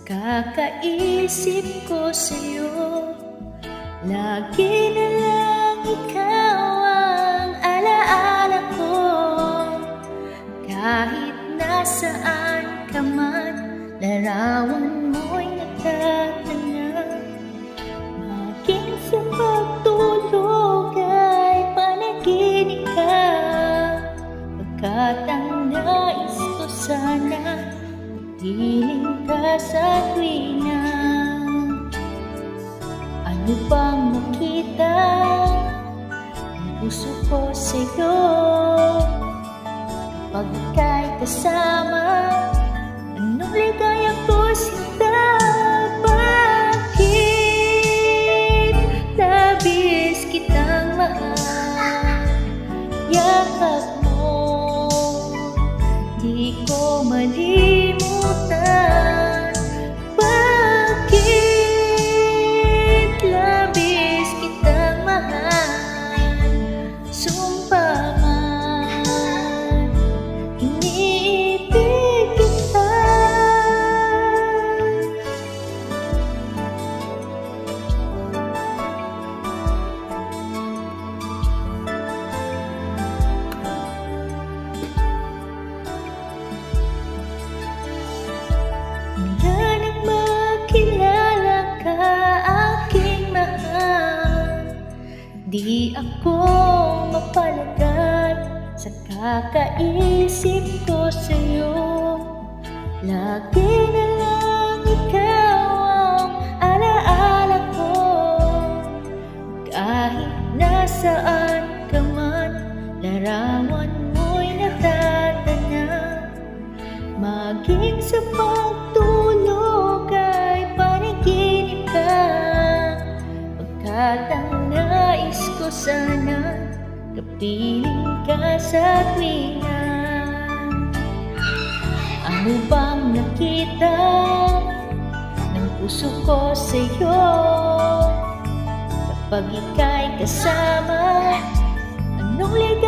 Kakaisip ko sa'yo, lagi na lang ikaw ang alaala ko. Kahit nasaan ka man, larawan mo'y nagtatanong. Maging sa pagtulog ay panaginip ka, pagkat ang nais ko sana piling ka sa tuwina. Ano bang makita ang puso ko sa'yo? Kapag ika'y kasama, anong ligaya ko sinta? Bakit labis kitang mahal? Yakap mo, di ko malimutan. Bakit labis kitang mahal? Sumpa man, iniibig kita. Mula nang makilala ka, aking mahal, di ako mapalagad sa kakaisip ko sa'yo. Lagi na lang ikaw ang alaala ko. Kahit nasaan ka man, larawan mo'y natatanang. Maging sa pagtulog ay panaginip ka, pagkat ang nais ko sana kapiling ka sa tuwina. Ano bang nakita ng puso ko sa'yo? Kapag ika'y kasama, anong ligaw